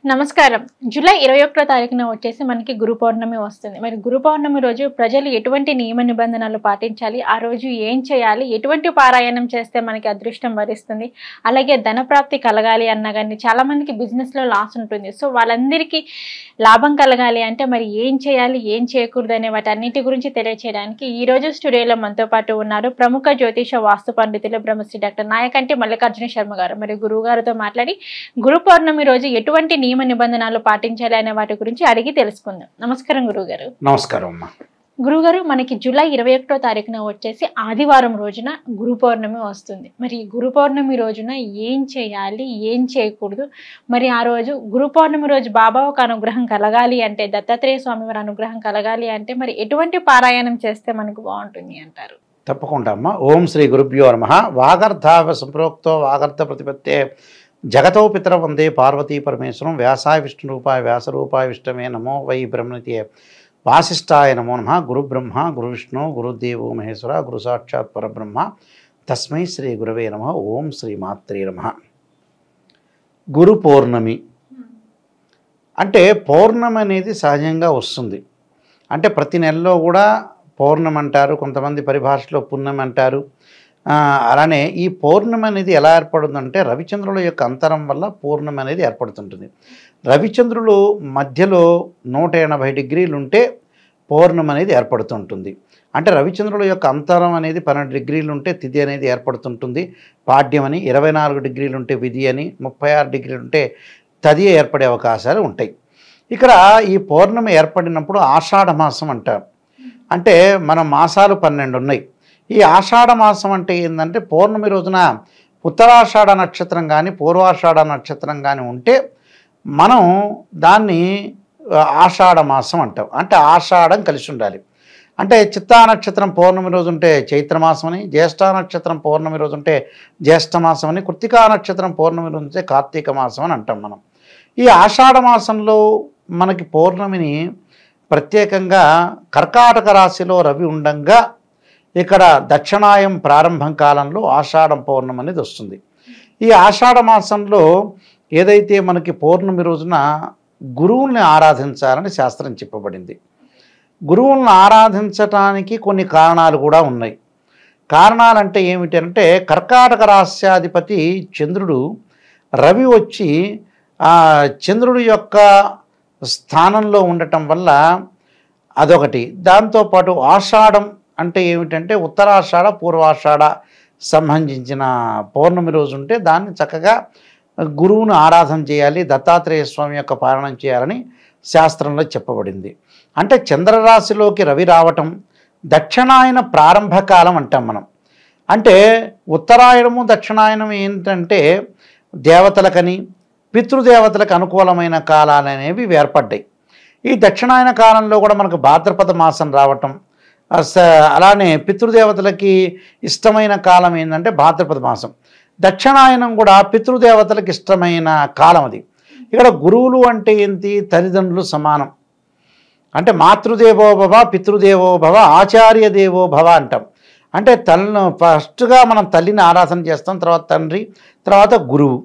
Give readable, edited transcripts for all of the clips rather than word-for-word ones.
నమస్కారం. జూలై 21వ తారీఖున వచ్చేసి మనకి గురు పౌర్ణమి వస్తుంది. మరి గురు పౌర్ణమి రోజు ప్రజలు ఎటువంటి నియమ నిబంధనలు పాటించాలి? ఆ రోజు ఏం చేయాలి? ఎటువంటి పారాయణం చేస్తే మనకి అదృష్టం వరిస్తుంది? అలాగే ధనప్రాప్తి కలగాలి అన్నా కానీ చాలా మందికి బిజినెస్లో లాస్ ఉంటుంది. సో వాళ్ళందరికీ లాభం కలగాలి అంటే మరి ఏం చేయాలి, ఏం చేయకూడదు అనే వాటన్నిటి గురించి తెలియచేయడానికి ఈ రోజు స్టూడియోలో మనతో పాటు ఉన్నారు ప్రముఖ జ్యోతిష వాస్తు పండితులు బ్రహ్మశ్రీ డాక్టర్ నాయకంటి మల్లికార్జున శర్మ గారు. మరి గురువు గారితో మాట్లాడి గురు పౌర్ణమి రోజు ఎటువంటి నియమ నిబంధనలు పాటించాలి అనే వాటి గురించి అడిగి తెలుసుకుందాం. నమస్కారం గురుగారు. నమస్కారం అమ్మా. గురుగారు, మనకి జూలై 21వ తారీఖున వచ్చేసి ఆదివారం రోజున గురు పౌర్ణమి వస్తుంది. మరి గురు పౌర్ణమి రోజున ఏం చేయాలి, ఏం చేయకూడదు? మరి ఆ రోజు గురు పౌర్ణమి రోజు బాబా ఒక అనుగ్రహం కలగాలి అంటే, దత్తాత్రేయ స్వామి వారి అనుగ్రహం కలగాలి అంటే మరి ఎటువంటి పారాయణం చేస్తే మనకు బాగుంటుంది అంటారు? తప్పకుండా అమ్మా. ఓం శ్రీ గురుభ్యో నమః. వాగర్ధావ సంప్రోక్తో వాగర్ధ ప్రతిపత్తే జగతో పితర వందే పార్వతీ పరమేశ్వరం. వ్యాసాయ విష్ణురూపాయ వ్యాసరూపాయ విష్ణవే నమో వై బ్రహ్మణితే వాసిష్ఠాయ నమో నమః. గురు బ్రహ్మ గురు విష్ణు గురుదేవో మహేశ్వర గురు సాక్షాత్ పరబ్రహ్మ తస్మై శ్రీ గురవే నమః. ఓం శ్రీ మాత్రే నమః. గురు పౌర్ణమి అంటే పౌర్ణమి అనేది సహజంగా వస్తుంది. అంటే ప్రతి నెలలో కూడా పౌర్ణమి అంటారు, కొంతమంది పరిభాషలో పున్నమి అంటారు. అలానే ఈ పౌర్ణమి అనేది ఎలా ఏర్పడుతుందంటే రవిచంద్రుల యొక్క అంతరం వల్ల పౌర్ణమి అనేది ఏర్పడుతుంటుంది. రవిచంద్రులు మధ్యలో 180 డిగ్రీలు ఉంటే పౌర్ణమి అనేది ఏర్పడుతుంటుంది. అంటే రవిచంద్రుల యొక్క అంతరం అనేది 12 డిగ్రీలు ఉంటే తిథి అనేది ఏర్పడుతుంటుంది, పాడ్యం అని. 24 డిగ్రీలు ఉంటే విధి అని, 36 డిగ్రీలు ఉంటే తదియ ఏర్పడే అవకాశాలు ఉంటాయి. ఇక్కడ ఈ పౌర్ణమి ఏర్పడినప్పుడు ఆషాఢ మాసం అంటారు. అంటే మన మాసాలు 12 ఉన్నాయి. ఈ ఆషాఢ మాసం అంటే ఏంటంటే పౌర్ణమి రోజున ఉత్తరాషాఢ నక్షత్రం కానీ పూర్వాషాఢ నక్షత్రం కానీ ఉంటే మనం దాన్ని ఆషాఢ మాసం అంటాం. అంటే ఆషాఢం కలిసి ఉండాలి. అంటే చిత్తా నక్షత్రం పౌర్ణమి రోజు ఉంటే చైత్రమాసం అని, జ్యేష్ఠ నక్షత్రం పౌర్ణమి రోజు ఉంటే జ్యేష్ఠమాసం అని, కృత్తికా నక్షత్రం పౌర్ణమి రోజు ఉంటే కార్తీక మాసం అని అంటాం మనం. ఈ ఆషాఢ మాసంలో మనకి పౌర్ణమిని ప్రత్యేకంగా కర్కాటక రాశిలో రవి ఉండంగా ఇక్కడ దక్షిణాయం ప్రారంభం కాలంలో ఆషాఢం పౌర్ణమి అనేది వస్తుంది. ఈ ఆషాఢ మాసంలో ఏదైతే మనకి పౌర్ణమి రోజున గురువుల్ని ఆరాధించాలని శాస్త్రం చెప్పబడింది. గురువులను ఆరాధించటానికి కొన్ని కారణాలు కూడా ఉన్నాయి. కారణాలంటే ఏమిటి అంటే కర్కాటక రాశ్యాధిపతి చంద్రుడు, రవి వచ్చి చంద్రుడి యొక్క స్థానంలో ఉండటం వల్ల అదొకటి. దాంతోపాటు ఆషాఢం అంటే ఏమిటంటే ఉత్తరాషాఢ పూర్వాషాఢ సంబంధించిన పౌర్ణమి రోజు ఉంటే దాన్ని చక్కగా గురువును ఆరాధన చేయాలి, దత్తాత్రేయ స్వామి యొక్క పాలన చేయాలని శాస్త్రంలో చెప్పబడింది. అంటే చంద్రరాశిలోకి రవి రావటం దక్షిణాయన ప్రారంభకాలం అంటాం మనం. అంటే ఉత్తరాయణము దక్షిణాయనం ఏంటంటే దేవతలకని పితృదేవతలకు అనుకూలమైన కాలాలు అనేవి ఏర్పడ్డాయి. ఈ దక్షిణాయన కాలంలో కూడా మనకు భాద్రపద మాసం రావటం, అలానే పితృదేవతలకి ఇష్టమైన కాలం ఏంటంటే భాద్రపద మాసం. దక్షిణాయనం కూడా పితృదేవతలకు ఇష్టమైన కాలం అది. ఇక్కడ గురువులు అంటే ఏంటి? తల్లిదండ్రులు సమానం. అంటే మాతృదేవోభవ పితృదేవోభవ ఆచార్య దేవోభవ అంటాం. అంటే ఫస్ట్గా మనం తల్లిని ఆరాధన చేస్తాం, తర్వాత తండ్రి, తర్వాత గురువు.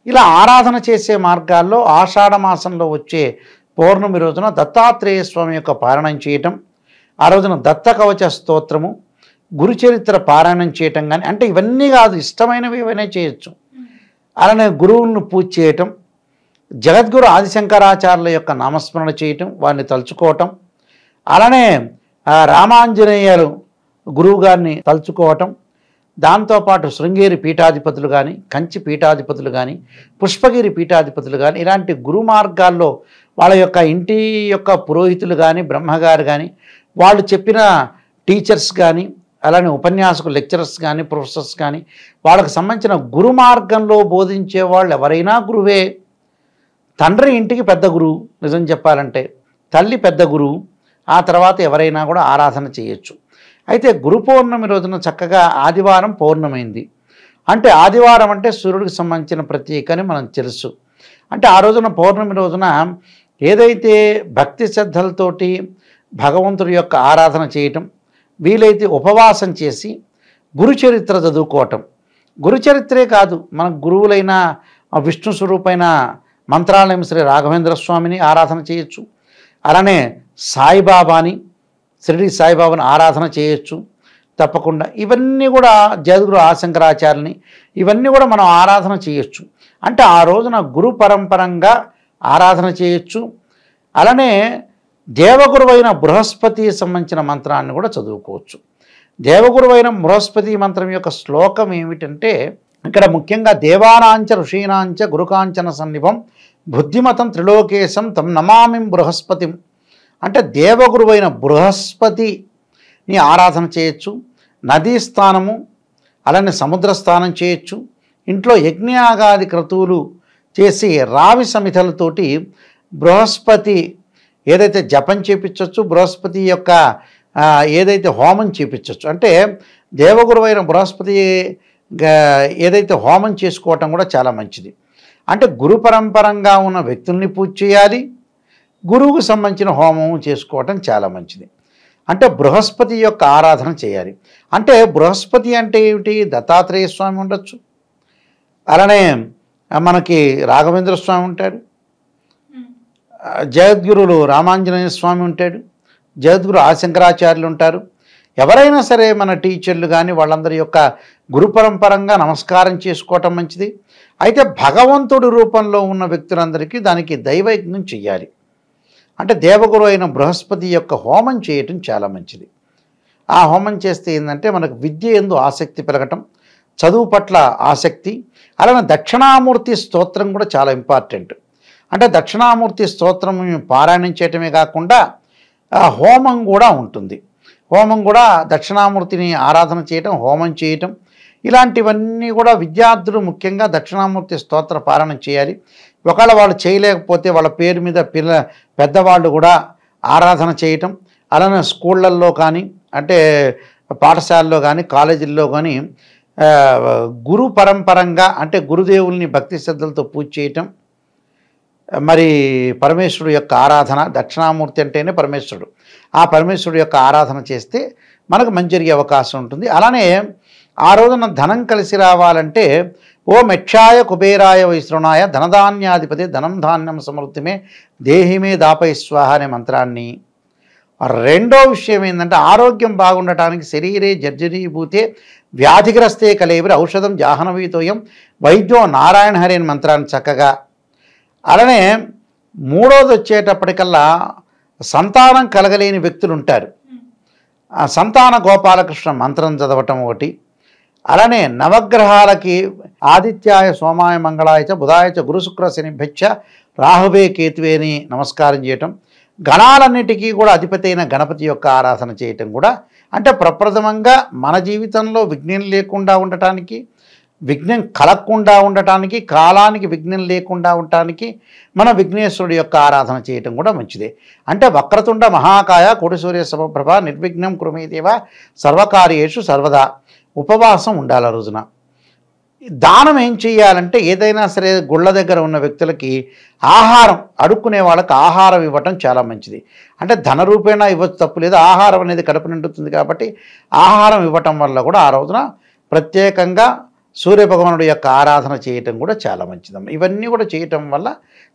ఇలా ఆరాధన చేసే మార్గాల్లో ఆషాఢ మాసంలో వచ్చే పౌర్ణమి రోజున దత్తాత్రేయ స్వామి యొక్క పారాయణం చేయటం, ఆ రోజున దత్త కవచ స్తోత్రము, గురుచరిత్ర పారాయణం చేయటం కానీ, అంటే ఇవన్నీ కాదు, ఇష్టమైనవి ఏవైనా చేయొచ్చు. అలానే గురువులను పూజ చేయటం, జగద్గురు ఆదిశంకరాచార్యుల యొక్క నామస్మరణ చేయటం, వారిని తలుచుకోవటం, అలానే రామాంజనేయులు గురువు గారిని తలుచుకోవటం, దాంతోపాటు శృంగేరి పీఠాధిపతులు కానీ, కంచి పీఠాధిపతులు కానీ, పుష్పగిరి పీఠాధిపతులు కానీ, ఇలాంటి గురు మార్గాల్లో వాళ్ళ యొక్క ఇంటి యొక్క పురోహితులు కానీ, బ్రహ్మగారు కానీ, వాళ్ళు చెప్పిన టీచర్స్ కానీ, అలానే ఉపన్యాసకులు లెక్చరర్స్ కానీ, ప్రొఫెసర్స్ కానీ, వాళ్ళకు సంబంధించిన గురు మార్గంలో బోధించే వాళ్ళు ఎవరైనా గురువే. తండ్రి ఇంటికి పెద్ద గురువు, నిజం చెప్పాలంటే తల్లి పెద్ద గురువు, ఆ తర్వాత ఎవరైనా కూడా ఆరాధన చేయొచ్చు. అయితే గురు పౌర్ణమి రోజున చక్కగా ఆదివారం పౌర్ణమైంది అంటే ఆదివారం అంటే సూర్యుడికి సంబంధించిన ప్రతీక అని మనం తెలుసు. అంటే ఆ రోజున పౌర్ణమి రోజున ఏదైతే భక్తి శ్రద్ధలతోటి భగవంతుడి యొక్క ఆరాధన చేయటం, వీలైతే ఉపవాసం చేసి గురుచరిత్ర చదువుకోవటం. గురుచరిత్రే కాదు, మన గురువులైన విష్ణు స్వరూపైన మంత్రాలయం శ్రీ రాఘవేంద్ర స్వామిని ఆరాధన చేయొచ్చు. అలానే సాయిబాబాని, షిరిడి సాయిబాబాని ఆరాధన చేయొచ్చు తప్పకుండా. ఇవన్నీ కూడా జగద్గురు ఆశంకరాచార్యుని ఇవన్నీ కూడా మనం ఆరాధన చేయొచ్చు. అంటే ఆ రోజున గురు పరంపరంగా ఆరాధన చేయొచ్చు. అలానే దేవగురువైన బృహస్పతి సంబంధించిన మంత్రాన్ని కూడా చదువుకోవచ్చు. దేవగురువైన బృహస్పతి మంత్రం యొక్క శ్లోకం ఏమిటంటే, ఇక్కడ ముఖ్యంగా దేవానాంచ ఋషీనాంచ గురుకాంచన సన్నిభం బుద్ధిమతం త్రిలోకేశం తం నమామిం బృహస్పతిం. అంటే దేవగురువైన బృహస్పతిని ఆరాధన చేయొచ్చు. నదీ స్థానము అలానే సముద్ర స్థానం చేయొచ్చు. ఇంట్లో యజ్ఞయాగాది క్రతువులు చేసి రావి సమిధలతోటి బృహస్పతి ఏదైతే జపం చేపించవచ్చు, బృహస్పతి యొక్క ఏదైతే హోమం చేపించవచ్చు. అంటే దేవగురువైన బృహస్పతి ఏదైతే హోమం చేసుకోవటం కూడా చాలా మంచిది. అంటే గురు పరంపరంగా ఉన్న వ్యక్తుల్ని పూజ చేయాలి, గురువుకు సంబంధించిన హోమం చేసుకోవటం చాలా మంచిది. అంటే బృహస్పతి యొక్క ఆరాధన చేయాలి. అంటే బృహస్పతి అంటే ఏమిటి? దత్తాత్రేయ స్వామి ఉండొచ్చు, అలానే మనకి రాఘవేంద్ర స్వామి ఉంటాడు, జగద్గురులు రామాంజనేయ స్వామి ఉంటాడు, జగద్గురు ఆశంకరాచార్యులు ఉంటారు. ఎవరైనా సరే మన టీచర్లు కానీ వాళ్ళందరి యొక్క గురు పరంపరంగా నమస్కారం చేసుకోవటం మంచిది. అయితే భగవంతుడి రూపంలో ఉన్న వ్యక్తులందరికీ దానికి దైవయజ్ఞం చెయ్యాలి. అంటే దేవగురు అయిన బృహస్పతి యొక్క హోమం చేయటం చాలా మంచిది. ఆ హోమం చేస్తే ఏంటంటే మనకు విద్య యందు ఆసక్తి పెరగటం, చదువు పట్ల ఆసక్తి. అలానే దక్షిణామూర్తి స్తోత్రం కూడా చాలా ఇంపార్టెంట్. అంటే దక్షిణామూర్తి స్తోత్రం పారాయణం చేయటమే కాకుండా హోమం కూడా ఉంటుంది. హోమం కూడా దక్షిణామూర్తిని ఆరాధన చేయటం, హోమం చేయటం, ఇలాంటివన్నీ కూడా విద్యార్థులు ముఖ్యంగా దక్షిణామూర్తి స్తోత్ర పారాయణం చేయాలి. ఒకవేళ వాళ్ళు చేయలేకపోతే వాళ్ళ పేరు మీద పెద్దవాళ్ళు కూడా ఆరాధన చేయటం. అలానే స్కూళ్ళల్లో కానీ, అంటే పాఠశాలలో కానీ, కాలేజీల్లో కానీ గురు పరంపరంగా అంటే గురుదేవుల్ని భక్తి శ్రద్ధలతో పూజ చేయటం. మరి పరమేశ్వరుడు యొక్క ఆరాధన, దక్షిణామూర్తి అంటేనే పరమేశ్వరుడు, ఆ పరమేశ్వరుడు యొక్క ఆరాధన చేస్తే మనకు మంచి జరిగే అవకాశం ఉంటుంది. అలానే ఆ రోజున ధనం కలిసి రావాలంటే ఓం యక్షాయ కుబేరాయ వైశ్రుణాయ ధనధాన్యాధిపతి ధనం ధాన్యం సమృద్ధిమే దేహిమే దాపై స్వాహ అనే మంత్రాన్ని. రెండో విషయం ఏంటంటే ఆరోగ్యం బాగుండటానికి శరీరే జర్జరీభూతే వ్యాధిగ్రస్తే కలేవిరి ఔషధం జాహ్నవీతోయం వైద్యో నారాయణ హరి అనే మంత్రాన్ని చక్కగా. అలానే మూడోది వచ్చేటప్పటికల్లా సంతానం కలగలేని వ్యక్తులు ఉంటారు, ఆ సంతాన గోపాలకృష్ణ మంత్రం చదవటం ఒకటి. అలానే నవగ్రహాలకి ఆదిత్యాయ సోమాయ మంగళాయచ బుధాయచ గురు శుక్ర శనిభ్యచ్చ రాహువే కేతువేని నమస్కారం చేయటం. గణాలన్నిటికీ కూడా అధిపతి అయిన గణపతి యొక్క ఆరాధన చేయటం కూడా. అంటే ప్రప్రథమంగా మన జీవితంలో విఘ్నం లేకుండా ఉండటానికి, విఘ్నం కలగకుండా ఉండటానికి, కాలానికి విఘ్నం లేకుండా ఉండటానికి మన విఘ్నేశ్వరుడు యొక్క ఆరాధన చేయటం కూడా మంచిదే. అంటే వక్రతుండ మహాకాయ కోటి సూర్య సమప్రభ నిర్విఘ్నం కురుమేదేవ సర్వకార్యేషు సర్వదా. ఉపవాసం ఉండాలి ఆ రోజున. దానం ఏం చేయాలంటే ఏదైనా సరే గుళ్ళ దగ్గర ఉన్న వ్యక్తులకి ఆహారం, అడుక్కునే వాళ్ళకి ఆహారం ఇవ్వటం చాలా మంచిది. అంటే ధన రూపేణా ఇవ్వచ్చు, తప్పు లేదు. ఆహారం అనేది కడుపు నిండుతుంది కాబట్టి ఆహారం ఇవ్వటం వల్ల కూడా ఆ రోజున ప్రత్యేకంగా సూర్యభగవానుడి యొక్క ఆరాధన చేయటం కూడా చాలా మంచిదమ్మ. ఇవన్నీ కూడా చేయటం వల్ల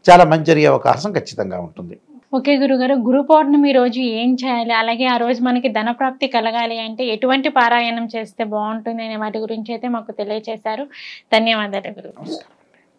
చాలా మంచి జరిగే అవకాశం ఖచ్చితంగా ఉంటుంది. ఓకే గురుగారు, గురు పౌర్ణమి రోజు ఏం చేయాలి, అలాగే ఆ రోజు మనకి ధనప్రాప్తి కలగాలి అంటే ఎటువంటి పారాయణం చేస్తే బాగుంటుంది అనే వాటి గురించి అయితే మాకు తెలియజేశారు. ధన్యవాదాలు గురుగారు.